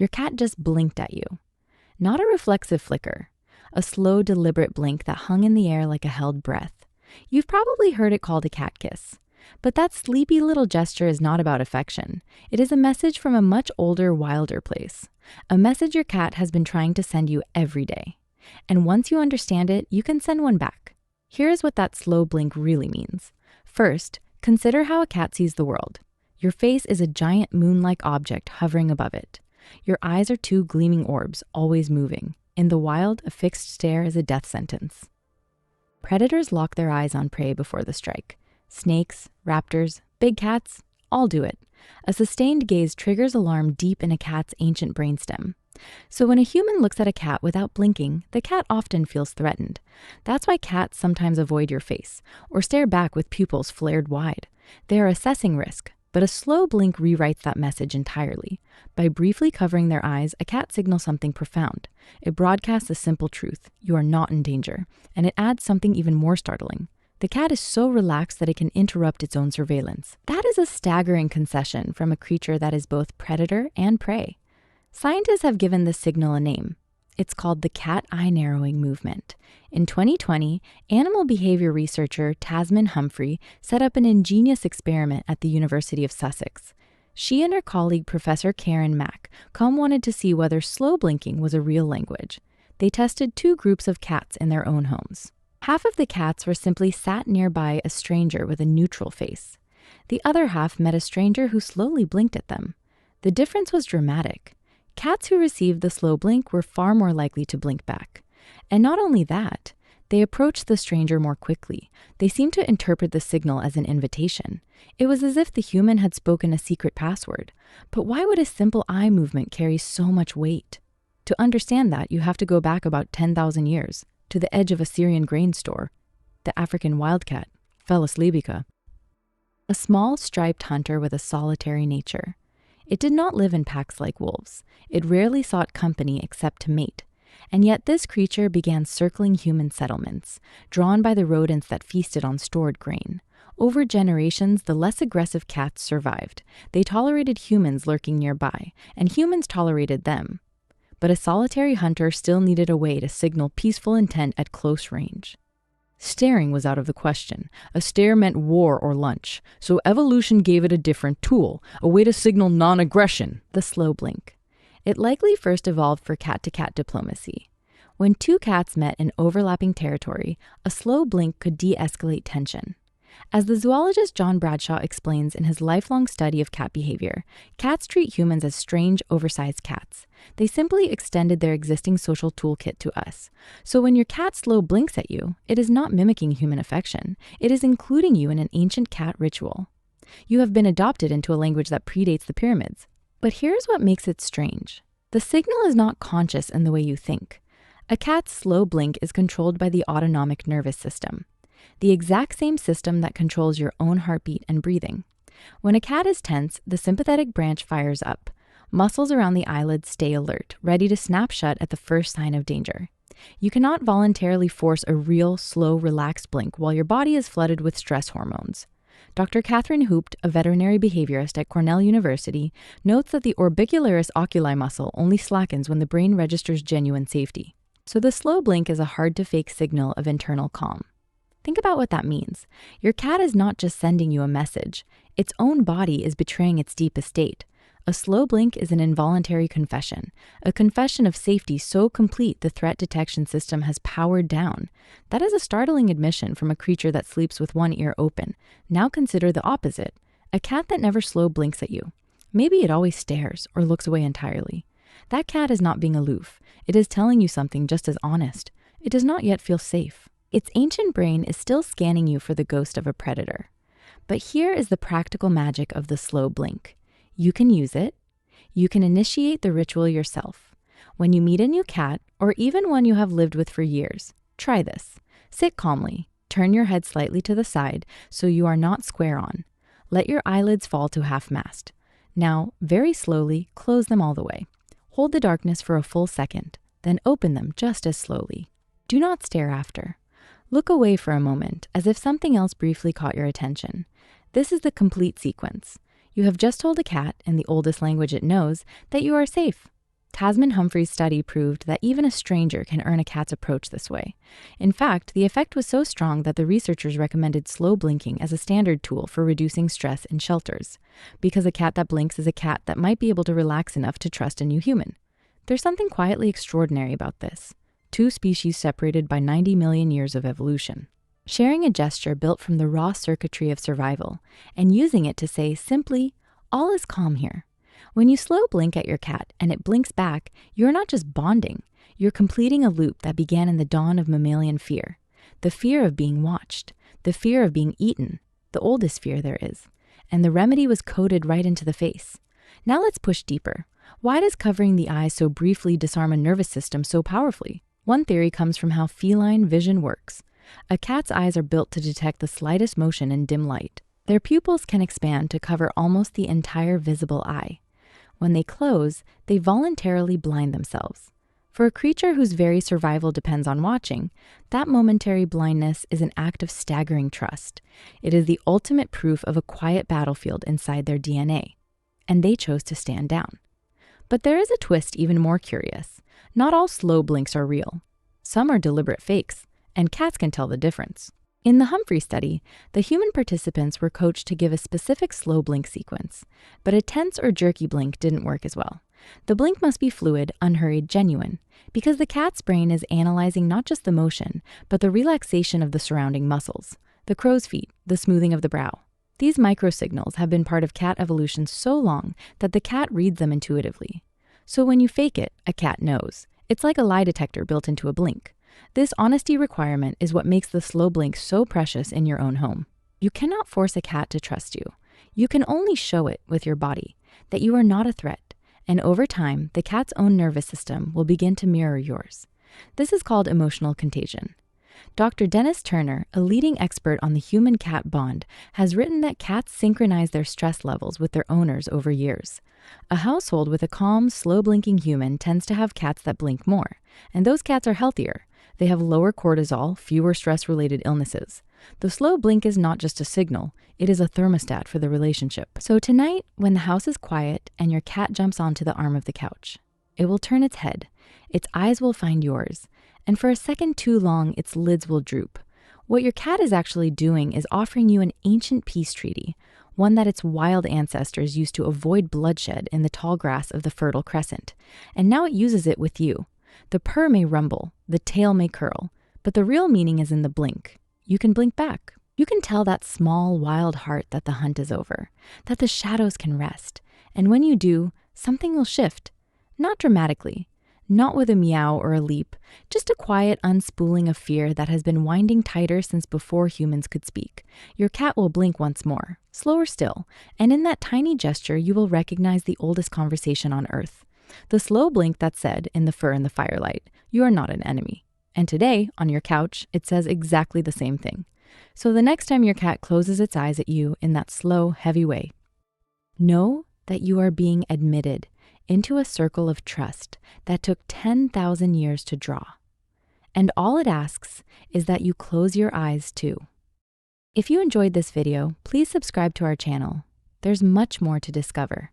Your cat just blinked at you. Not a reflexive flicker, a slow, deliberate blink that hung in the air like a held breath. You've probably heard it called a cat kiss. But that sleepy little gesture is not about affection. It is a message from a much older, wilder place. A message your cat has been trying to send you every day. And once you understand it, you can send one back. Here is what that slow blink really means. First, consider how a cat sees the world. Your face is a giant moon-like object hovering above it. Your eyes are two gleaming orbs, always moving. In the wild, a fixed stare is a death sentence. Predators lock their eyes on prey before the strike. Snakes, raptors, big cats, all do it. A sustained gaze triggers alarm deep in a cat's ancient brainstem. So when a human looks at a cat without blinking, the cat often feels threatened. That's why cats sometimes avoid your face or stare back with pupils flared wide. They are assessing risk, but a slow blink rewrites that message entirely. By briefly covering their eyes, a cat signals something profound. It broadcasts a simple truth: you are not in danger, and it adds something even more startling. The cat is so relaxed that it can interrupt its own surveillance. That is a staggering concession from a creature that is both predator and prey. Scientists have given this signal a name. It's called the cat eye narrowing movement. In 2020, animal behavior researcher Tasman Humphrey set up an ingenious experiment at the University of Sussex. She and her colleague Professor Karen Mack wanted to see whether slow blinking was a real language. They tested two groups of cats in their own homes. Half of the cats were simply sat nearby a stranger with a neutral face. The other half met a stranger who slowly blinked at them. The difference was dramatic. Cats who received the slow blink were far more likely to blink back. And not only that, they approached the stranger more quickly. They seemed to interpret the signal as an invitation. It was as if the human had spoken a secret password. But why would a simple eye movement carry so much weight? To understand that, you have to go back about 10,000 years. To the edge of a Syrian grain store, the African wildcat, Felis libica. A small striped hunter with a solitary nature. It did not live in packs like wolves. It rarely sought company except to mate. And yet this creature began circling human settlements, drawn by the rodents that feasted on stored grain. Over generations, the less aggressive cats survived. They tolerated humans lurking nearby, and humans tolerated them. But a solitary hunter still needed a way to signal peaceful intent at close range. Staring was out of the question. A stare meant war or lunch, so evolution gave it a different tool, a way to signal non-aggression: the slow blink. It likely first evolved for cat-to-cat diplomacy. When two cats met in overlapping territory, a slow blink could de-escalate tension. As the zoologist John Bradshaw explains in his lifelong study of cat behavior, cats treat humans as strange, oversized cats. They simply extended their existing social toolkit to us. So when your cat slow blinks at you, it is not mimicking human affection. It is including you in an ancient cat ritual. You have been adopted into a language that predates the pyramids. But here's what makes it strange. The signal is not conscious in the way you think. A cat's slow blink is controlled by the autonomic nervous system, the exact same system that controls your own heartbeat and breathing. When a cat is tense, the sympathetic branch fires up. Muscles around the eyelids stay alert, ready to snap shut at the first sign of danger. You cannot voluntarily force a real, slow, relaxed blink while your body is flooded with stress hormones. Dr. Catherine Hoopt, a veterinary behaviorist at Cornell University, notes that the orbicularis oculi muscle only slackens when the brain registers genuine safety. So the slow blink is a hard-to-fake signal of internal calm. Think about what that means. Your cat is not just sending you a message. Its own body is betraying its deepest state. A slow blink is an involuntary confession, a confession of safety so complete the threat detection system has powered down. That is a startling admission from a creature that sleeps with one ear open. Now consider the opposite, a cat that never slow blinks at you. Maybe it always stares or looks away entirely. That cat is not being aloof. It is telling you something just as honest. It does not yet feel safe. Its ancient brain is still scanning you for the ghost of a predator. But here is the practical magic of the slow blink. You can use it. You can initiate the ritual yourself. When you meet a new cat, or even one you have lived with for years, try this. Sit calmly. Turn your head slightly to the side so you are not square on. Let your eyelids fall to half-mast. Now, very slowly, close them all the way. Hold the darkness for a full second, then open them just as slowly. Do not stare after. Look away for a moment, as if something else briefly caught your attention. This is the complete sequence. You have just told a cat, in the oldest language it knows, that you are safe. Tasman Humphrey's study proved that even a stranger can earn a cat's approach this way. In fact, the effect was so strong that the researchers recommended slow blinking as a standard tool for reducing stress in shelters, because a cat that blinks is a cat that might be able to relax enough to trust a new human. There's something quietly extraordinary about this. Two species separated by 90 million years of evolution, sharing a gesture built from the raw circuitry of survival, and using it to say simply, "All is calm here." When you slow blink at your cat and it blinks back, you're not just bonding, you're completing a loop that began in the dawn of mammalian fear. The fear of being watched, the fear of being eaten, the oldest fear there is. And the remedy was coded right into the face. Now let's push deeper. Why does covering the eyes so briefly disarm a nervous system so powerfully? One theory comes from how feline vision works. A cat's eyes are built to detect the slightest motion in dim light. Their pupils can expand to cover almost the entire visible eye. When they close, they voluntarily blind themselves. For a creature whose very survival depends on watching, that momentary blindness is an act of staggering trust. It is the ultimate proof of a quiet battlefield inside their DNA. And they chose to stand down. But there is a twist even more curious. Not all slow blinks are real. Some are deliberate fakes, and cats can tell the difference. In the Humphrey study, the human participants were coached to give a specific slow blink sequence, but a tense or jerky blink didn't work as well. The blink must be fluid, unhurried, genuine, because the cat's brain is analyzing not just the motion, but the relaxation of the surrounding muscles, the crow's feet, the smoothing of the brow. These microsignals have been part of cat evolution so long that the cat reads them intuitively. So when you fake it, a cat knows. It's like a lie detector built into a blink. This honesty requirement is what makes the slow blink so precious in your own home. You cannot force a cat to trust you. You can only show it with your body that you are not a threat, and over time, the cat's own nervous system will begin to mirror yours. This is called emotional contagion. Dr. Dennis Turner, a leading expert on the human-cat bond, has written that cats synchronize their stress levels with their owners over years. A household with a calm, slow-blinking human tends to have cats that blink more, and those cats are healthier. They have lower cortisol, fewer stress-related illnesses. The slow blink is not just a signal, it is a thermostat for the relationship. So tonight, when the house is quiet and your cat jumps onto the arm of the couch, it will turn its head, its eyes will find yours, and for a second too long, its lids will droop. What your cat is actually doing is offering you an ancient peace treaty, one that its wild ancestors used to avoid bloodshed in the tall grass of the Fertile Crescent, and now it uses it with you. The purr may rumble, the tail may curl, but the real meaning is in the blink. You can blink back. You can tell that small, wild heart that the hunt is over, that the shadows can rest. And when you do, something will shift. Not dramatically, not with a meow or a leap, just a quiet unspooling of fear that has been winding tighter since before humans could speak. Your cat will blink once more, slower still, and in that tiny gesture, you will recognize the oldest conversation on Earth. The slow blink that said, in the fur and the firelight, "You are not an enemy." And today, on your couch, it says exactly the same thing. So the next time your cat closes its eyes at you in that slow, heavy way, know that you are being admitted into a circle of trust that took 10,000 years to draw. And all it asks is that you close your eyes too. If you enjoyed this video, please subscribe to our channel. There's much more to discover.